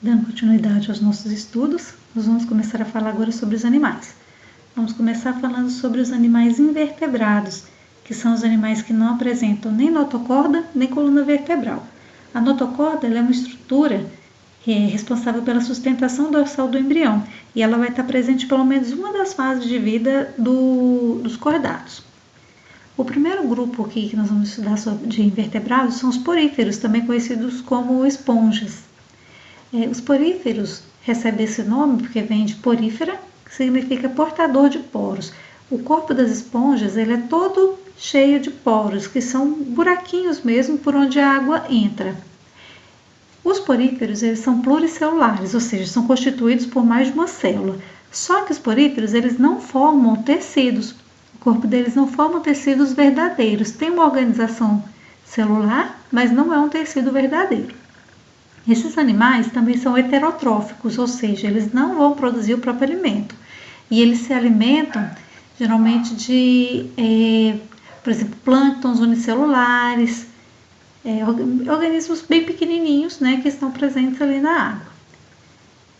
Dando continuidade aos nossos estudos, nós vamos começar a falar agora sobre os animais. Vamos começar falando sobre os animais invertebrados, que são os animais que não apresentam nem notocorda nem coluna vertebral. A notocorda é uma estrutura responsável pela sustentação dorsal do embrião e ela vai estar presente em pelo menos uma das fases de vida dos cordados. O primeiro grupo aqui que nós vamos estudar de invertebrados são os poríferos, também conhecidos como esponjas. Os poríferos recebem esse nome porque vem de porífera, que significa portador de poros. O corpo das esponjas ele é todo cheio de poros, que são buraquinhos mesmo por onde a água entra. Os poríferos eles são pluricelulares, ou seja, são constituídos por mais de uma célula. Só que os poríferos eles não formam tecidos. O corpo deles não forma tecidos verdadeiros. Tem uma organização celular, mas não é um tecido verdadeiro. Esses animais também são heterotróficos, ou seja, eles não vão produzir o próprio alimento. E eles se alimentam geralmente de, por exemplo, plânctons unicelulares, organismos bem pequenininhos, né, que estão presentes ali na água.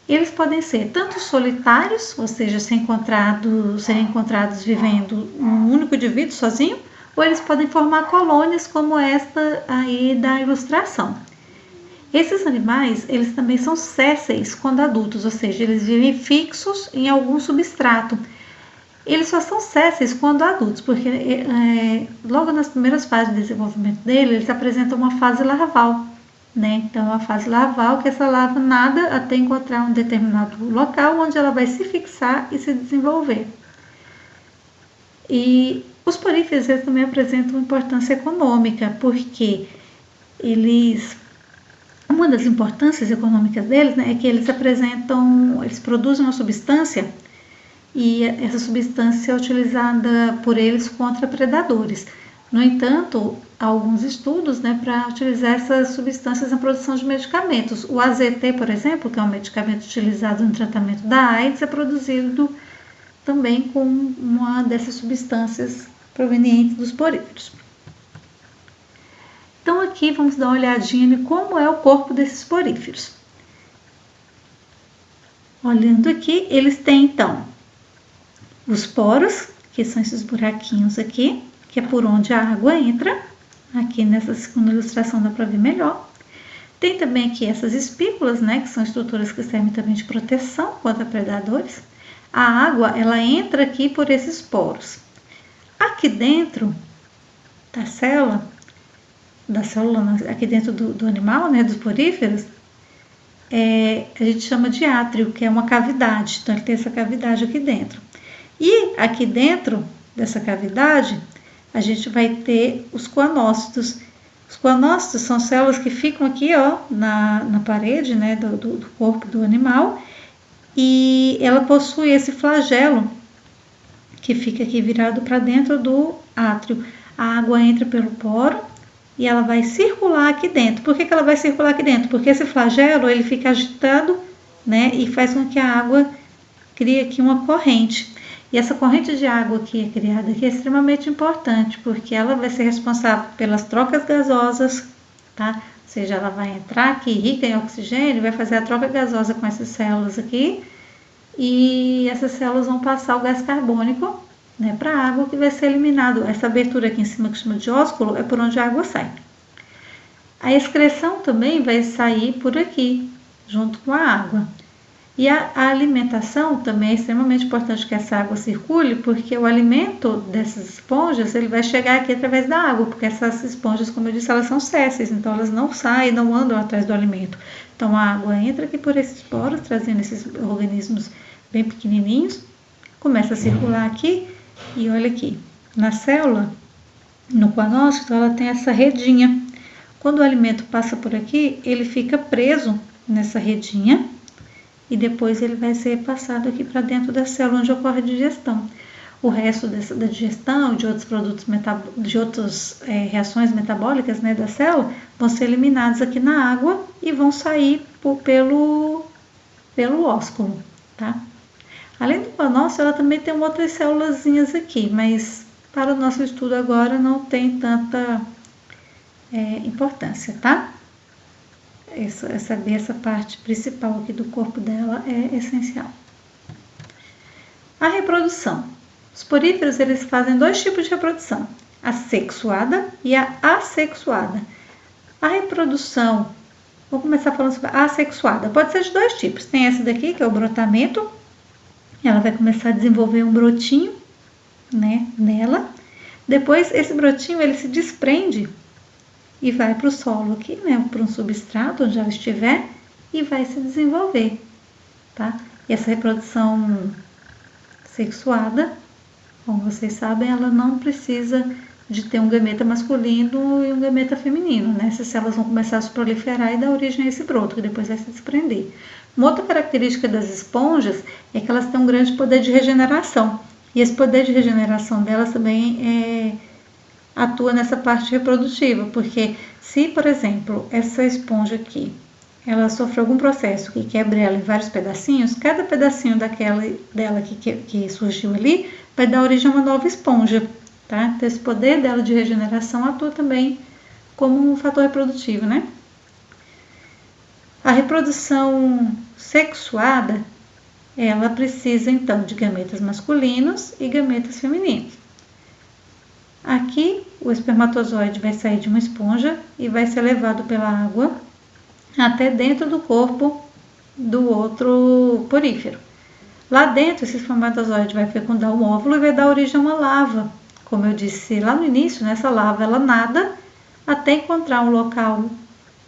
Eles podem ser tanto solitários, ou seja, serem encontrados vivendo um único indivíduo sozinho, ou eles podem formar colônias como esta aí da ilustração. Esses animais, eles também são sésseis quando adultos, ou seja, eles vivem fixos em algum substrato. Eles só são sésseis quando adultos, porque logo nas primeiras fases de desenvolvimento dele, eles apresentam uma fase larval, né? Então, a fase larval, que essa larva nada até encontrar um determinado local onde ela vai se fixar e se desenvolver. E os poríferos eles também apresentam importância econômica, porque uma das importâncias econômicas deles, né, é que eles produzem uma substância e essa substância é utilizada por eles contra predadores. No entanto, há alguns estudos, né, para utilizar essas substâncias na produção de medicamentos. O AZT, por exemplo, que é um medicamento utilizado no tratamento da AIDS, é produzido também com uma dessas substâncias provenientes dos poríferos. Então aqui vamos dar uma olhadinha em como é o corpo desses poríferos. Olhando aqui, eles têm então os poros, que são esses buraquinhos aqui, que é por onde a água entra. Aqui nessa segunda ilustração dá para ver melhor. Tem também aqui essas espículas, né, que são estruturas que servem também de proteção contra predadores. A água, ela entra aqui por esses poros. Aqui dentro da célula, aqui dentro do animal, né, dos poríferos, a gente chama de átrio, que é uma cavidade. Então, ele tem essa cavidade aqui dentro. E aqui dentro dessa cavidade, a gente vai ter os coanócitos. Os coanócitos são células que ficam aqui, ó, na parede, né, do corpo do animal, e ela possui esse flagelo que fica aqui virado para dentro do átrio. A água entra pelo poro e ela vai circular aqui dentro. Por que ela vai circular aqui dentro? Porque esse flagelo ele fica agitado, né, e faz com que a água crie aqui uma corrente. E essa corrente de água que é criada aqui é extremamente importante, porque ela vai ser responsável pelas trocas gasosas, tá? Ou seja, ela vai entrar aqui rica em oxigênio, vai fazer a troca gasosa com essas células aqui, e essas células vão passar o gás carbônico, né, para a água que vai ser eliminado. Essa abertura aqui em cima que chama de ósculo é por onde a água sai. A excreção também vai sair por aqui, junto com a água. E a alimentação também é extremamente importante que essa água circule, porque o alimento dessas esponjas ele vai chegar aqui através da água, porque essas esponjas, como eu disse, elas são sésseis, então elas não saem, não andam atrás do alimento. Então a água entra aqui por esses poros, trazendo esses organismos bem pequenininhos, começa a circular aqui, e olha aqui, na célula, no coanócito, ela tem essa redinha. Quando o alimento passa por aqui, ele fica preso nessa redinha, e depois ele vai ser passado aqui para dentro da célula onde ocorre a digestão. O resto da digestão, de outros produtos, de outras reações metabólicas, né, da célula, vão ser eliminados aqui na água e vão sair pelo ósculo, tá? Além do coanócito, ela também tem outras célulazinhas aqui, mas para o nosso estudo agora não tem tanta importância, tá? saber essa parte principal aqui do corpo dela é essencial. A reprodução. Os poríferos, eles fazem dois tipos de reprodução, a sexuada e a assexuada. A reprodução, vou começar falando sobre a assexuada, pode ser de dois tipos. Tem essa daqui, que é o brotamento, ela vai começar a desenvolver um brotinho, né, nela. Depois, esse brotinho, ele se desprende e vai para o solo aqui, né, para um substrato onde ela estiver e vai se desenvolver, tá? E essa reprodução sexuada, como vocês sabem, ela não precisa de ter um gameta masculino e um gameta feminino, né? Essas células vão começar a se proliferar e dar origem a esse broto, que depois vai se desprender. Uma outra característica das esponjas é que elas têm um grande poder de regeneração. E esse poder de regeneração delas também atua nessa parte reprodutiva, porque se, por exemplo, essa esponja aqui, ela sofreu algum processo que quebra ela em vários pedacinhos, cada pedacinho dela que surgiu ali vai dar origem a uma nova esponja, tá? Então, esse poder dela de regeneração atua também como um fator reprodutivo, né? A reprodução sexuada, ela precisa, então, de gametas masculinos e gametas femininos. Aqui, o espermatozoide vai sair de uma esponja e vai ser levado pela água até dentro do corpo do outro porífero. Lá dentro, esse espermatozoide vai fecundar um óvulo e vai dar origem a uma larva. Como eu disse lá no início, essa larva ela nada até encontrar um local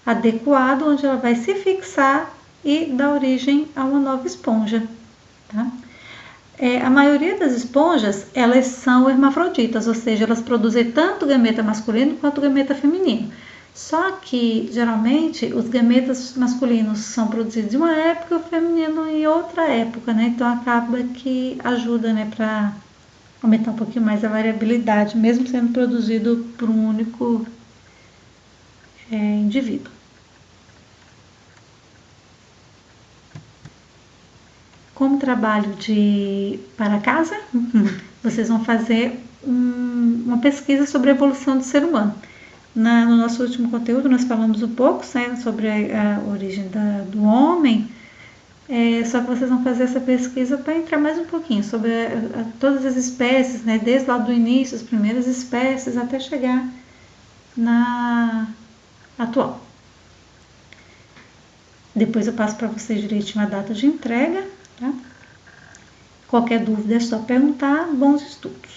adequado onde ela vai se fixar e dar origem a uma nova esponja, tá? A maioria das esponjas, elas são hermafroditas, ou seja, elas produzem tanto gameta masculino quanto gameta feminino. Só que, geralmente, os gametas masculinos são produzidos em uma época e o feminino em outra época, né? Então, acaba que ajuda, né, para aumentar um pouquinho mais a variabilidade, mesmo sendo produzido por um único indivíduo. Como trabalho para casa, vocês vão fazer uma pesquisa sobre a evolução do ser humano. No nosso último conteúdo, nós falamos um pouco, né, sobre a origem do homem, só que vocês vão fazer essa pesquisa para entrar mais um pouquinho sobre todas as espécies, né, desde lá do início, as primeiras espécies, até chegar na atual. Depois eu passo para vocês direitinho a data de entrega, tá? Qualquer dúvida é só perguntar. Bons estudos!